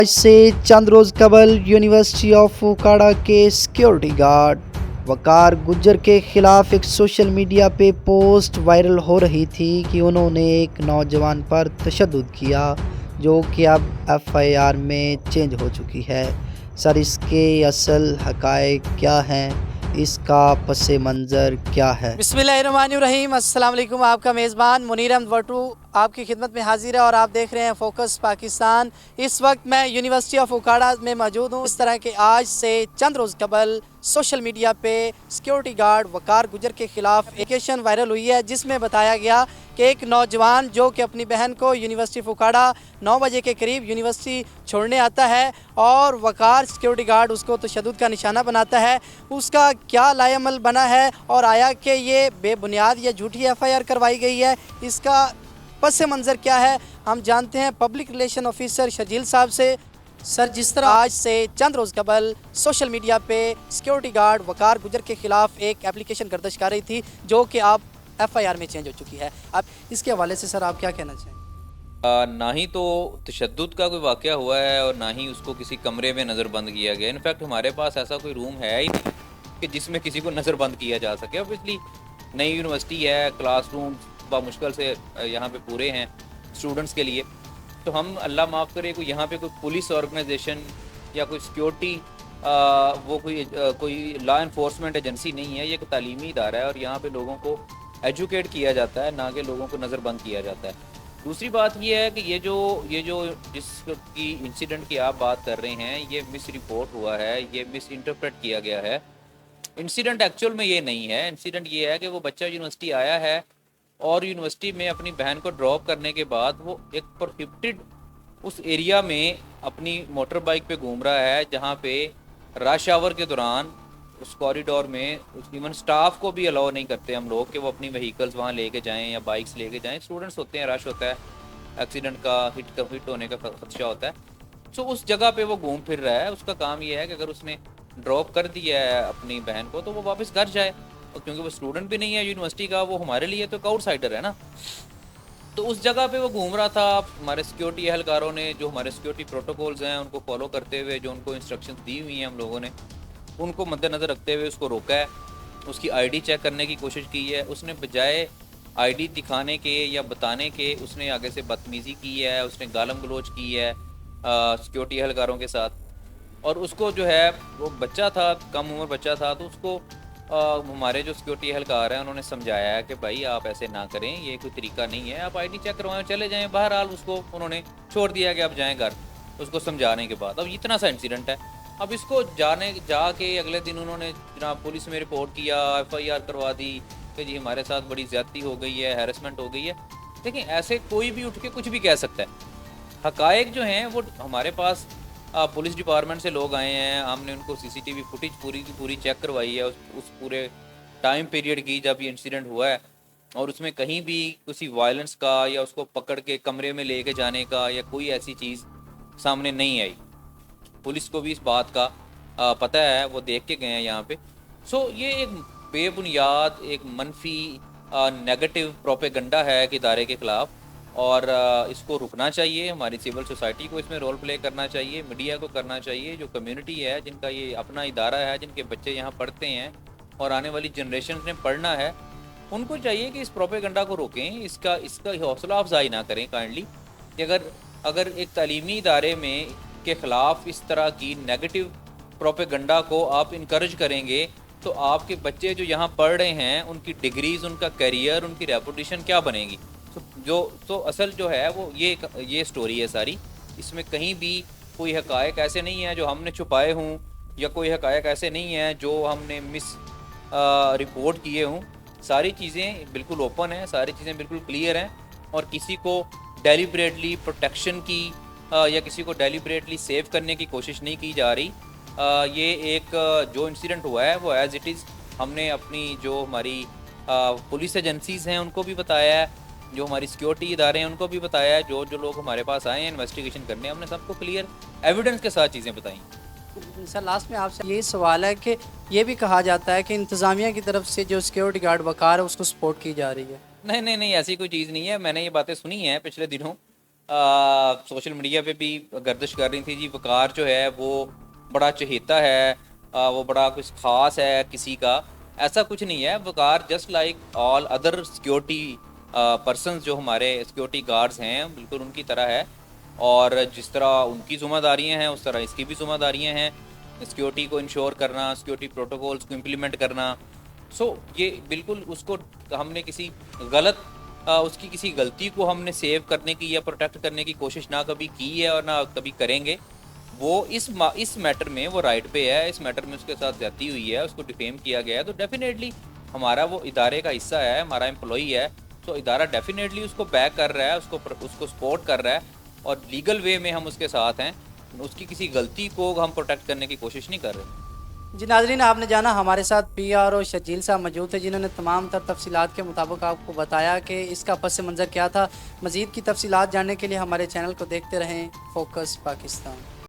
आज से चंद रोज कबल यूनिवर्सिटी ऑफ उकाड़ा के सिक्योरिटी गार्ड वकार गुज्जर के खिलाफ एक सोशल मीडिया पे पोस्ट वायरल हो रही थी कि उन्होंने एक नौजवान पर तशद्दुद किया, जो कि अब एफआईआर में चेंज हो चुकी है। सर, इसके असल हकायक क्या हैं? इसका पस मंज़र क्या है? बिस्मिल्लाहिर्रहमानिर्रहीम। अस्सलाम वालेकुम। आपका मेज़बान मुनीर अहमद वटू आपकी खिदमत में हाजिर है और आप देख रहे हैं फोकस पाकिस्तान। इस वक्त मैं यूनिवर्सिटी ऑफ उकाड़ा में मौजूद हूँ। इस तरह के आज से चंद रोज़ कबल सोशल मीडिया पे सिक्योरिटी गार्ड वकार गुजर के ख़िलाफ़ एप्लीकेशन वायरल हुई है, जिसमें बताया गया कि एक नौजवान जो कि अपनी बहन को यूनिवर्सिटी ऑफ उकाड़ा 9 बजे के करीब यूनिवर्सिटी छोड़ने आता है और वकार सिक्योरिटी गार्ड उसको तशद्दुद का निशाना बनाता है। उसका क्या लाएअमल बना है और आया कि ये बेबुनियाद या झूठी एफआईआर करवाई गई है, इसका पस मंज़र क्या है, हम जानते हैं पब्लिक रिलेशन ऑफिसर शर्जील साहब से। सर, जिस तरह आज से चंद रोज़ कबल सोशल मीडिया पे सिक्योरिटी गार्ड वकार गुजर के ख़िलाफ़ एक एप्लीकेशन गर्दिश कर रही थी, जो कि अब एफआईआर में चेंज हो चुकी है, अब इसके हवाले से सर आप क्या कहना चाहें? ना ही तो तशद्दुद का कोई वाक़या हुआ है और ना ही उसको किसी कमरे में नज़रबंद किया गया। इनफैक्ट हमारे पास ऐसा कोई रूम है ही नहीं कि जिसमें किसी को नज़रबंद किया जा सके। ऑब्वियसली नई यूनिवर्सिटी है, क्लासरूम मुश्किल से यहाँ पे पूरे हैं स्टूडेंट्स के लिए, तो हम अल्लाह माफ़ करे कोई यहाँ पे कोई पुलिस ऑर्गेनाइजेशन या कोई सिक्योरिटी वो कोई लॉ इन्फोर्समेंट एजेंसी नहीं है। ये एक तालीमी इदारा है और यहाँ पे लोगों को एजुकेट किया जाता है, ना कि लोगों को नज़रबंद किया जाता है। दूसरी बात ये है कि ये जो जिसकी इंसिडेंट की आप बात कर रहे हैं, ये मिस रिपोर्ट हुआ है, ये मिस इंटरप्रेट किया गया है। इंसिडेंट एक्चुअल में ये नहीं है। इंसिडेंट ये है कि वो बच्चा यूनिवर्सिटी आया है और यूनिवर्सिटी में अपनी बहन को ड्रॉप करने के बाद वो एक प्रोहिबिटेड उस एरिया में अपनी मोटर बाइक पे घूम रहा है, जहाँ पे रश आवर के दौरान उस कॉरिडोर में इवन स्टाफ को भी अलाउ नहीं करते हम लोग कि वो अपनी व्हीकल्स वहाँ लेके जाएं या बाइक्स लेके जाएं। स्टूडेंट्स होते हैं, रश होता है, एक्सीडेंट का हिट होने का खदशा होता है। सो उस जगह पे वो घूम फिर रहा है। उसका काम ये है कि अगर उसने ड्रॉप कर दिया है अपनी बहन को तो वो वापस घर जाए, और क्योंकि वो स्टूडेंट भी नहीं है यूनिवर्सिटी का, वो हमारे लिए तो एक आउटसाइडर है ना। तो उस जगह पे वो घूम रहा था। हमारे सिक्योरिटी एहलकारों ने, जो हमारे सिक्योरिटी प्रोटोकॉल्स हैं उनको फॉलो करते हुए, जो उनको इंस्ट्रक्शंस दी हुई हैं हम लोगों ने, उनको मद्देनज़र रखते हुए उसको रोका है, उसकी आईडी चेक करने की कोशिश की है। उसने बजाय आईडी दिखाने के या बताने के, उसने आगे से बदतमीज़ी की है, उसने गालम गलोच की है सिक्योरिटी एहलकारों के साथ। और उसको जो है, वो बच्चा था, कम उम्र बच्चा था, तो उसको हमारे जो सिक्योरिटी एहलकार हैं उन्होंने समझाया है कि भाई आप ऐसे ना करें, ये कोई तरीका नहीं है, आप आईडी चेक करवाएं, चले जाएं। बहरहाल उसको उन्होंने छोड़ दिया कि आप जाएं घर, उसको समझाने के बाद। अब इतना सा इंसिडेंट है। अब इसको जाके अगले दिन उन्होंने जनाब पुलिस में रिपोर्ट किया, एफआईआर करवा दी कि जी हमारे साथ बड़ी ज़्यादती हो गई है, हैरेसमेंट हो गई है। देखिए, ऐसे कोई भी उठ के कुछ भी कह सकता है। हकायक जो हैं वो हमारे पास पुलिस डिपार्टमेंट से लोग आए हैं, हमने उनको सीसीटीवी फुटेज पूरी की पूरी चेक करवाई है उस पूरे टाइम पीरियड की जब ये इंसिडेंट हुआ है, और उसमें कहीं भी किसी वायलेंस का या उसको पकड़ के कमरे में लेके जाने का या कोई ऐसी चीज़ सामने नहीं आई। पुलिस को भी इस बात का पता है, वो देख के गए हैं यहाँ पे। सो ये एक बेबुनियाद, एक मनफी नेगेटिव प्रोपेगंडा है कि इदारे के ख़िलाफ़, और इसको रुकना चाहिए। हमारी सिविल सोसाइटी को इसमें रोल प्ले करना चाहिए, मीडिया को करना चाहिए, जो कम्युनिटी है जिनका ये अपना इदारा है, जिनके बच्चे यहाँ पढ़ते हैं और आने वाली जनरेशन ने पढ़ना है, उनको चाहिए कि इस प्रोपेगंडा को रोकें, इसका हौसला अफजाई ना करें काइंडली। कि अगर एक तालीमी इदारे में के ख़िलाफ़ इस तरह की नेगेटिव प्रोपेगंडा को आप इनकरेज करेंगे तो आपके बच्चे जो यहाँ पढ़ रहे हैं, उनकी डिग्रीज़, उनका करियर, उनकी रेपुटेशन क्या बनेगी। तो असल जो है वो ये स्टोरी है सारी। इसमें कहीं भी कोई हकायक ऐसे नहीं है जो हमने छुपाए हों, या कोई हकायक ऐसे नहीं है जो हमने मिस रिपोर्ट किए हों। सारी चीज़ें बिल्कुल ओपन हैं, सारी चीज़ें बिल्कुल क्लियर हैं, और किसी को डेलिब्रेटली प्रोटेक्शन की या किसी को डेलिब्रेटली सेव करने की कोशिश नहीं की जा रही। ये एक जो इंसिडेंट हुआ है वो एज़ इट इज़ हमने अपनी जो हमारी पुलिस एजेंसीज़ हैं उनको भी बताया है, जो हमारी सिक्योरिटी इदारे हैं उनको भी बताया है, जो लोग हमारे पास आए हैं इन्वेस्टिगेशन करने, हमने सबको क्लियर एविडेंस के साथ चीज़ें बताई। सर, लास्ट में आपसे यही सवाल है कि ये भी कहा जाता है कि इंतज़ामिया की तरफ से जो सिक्योरिटी गार्ड वकार है उसको सपोर्ट की जा रही है। नहीं, ऐसी कोई चीज़ नहीं है। मैंने ये बातें सुनी हैं पिछले दिनों। सोशल मीडिया पे भी गर्दिश कर रही थी जी, वकार जो है वो बड़ा चहेता है, वो बड़ा कुछ ख़ास है किसी का। ऐसा कुछ नहीं है। Waqar just like all other security persons जो हमारे सिक्योरिटी गार्ड्स हैं, बिल्कुल उनकी तरह है। और जिस तरह उनकी ज़िम्मेदारियाँ हैं उस तरह इसकी भी ज़िम्मेदारियाँ हैं, सिक्योरिटी को इंश्योर करना, सिक्योरिटी प्रोटोकॉल्स को इम्प्लीमेंट करना। सो ये बिल्कुल उसको हमने किसी गलत उसकी किसी गलती को हमने सेव करने की या प्रोटेक्ट करने की कोशिश ना कभी की है और ना कभी करेंगे। वो इस मैटर में वो राइट पे है, इस मैटर में उसके साथ ज़्यादती हुई है, उसको डिफेम किया गया है, तो डेफिनेटली हमारा वो इदारे का हिस्सा है, हमारा एम्प्लॉई है, तो इदारा डेफिनेटली उसको बैक कर रहा है, उसको सपोर्ट कर रहा है और लीगल वे में हम उसके साथ हैं। उसकी किसी गलती को हम प्रोटेक्ट करने की कोशिश नहीं कर रहे। जी नाजरीन, आपने जाना हमारे साथ PRO शजील साहब मौजूद थे, जिन्होंने तमाम तर तफसीलात के मुताबिक आपको बताया कि इसका पस मंज़र क्या था। मज़ीद की तफसीलात जानने के लिए हमारे चैनल को देखते रहें, फोकस पाकिस्तान।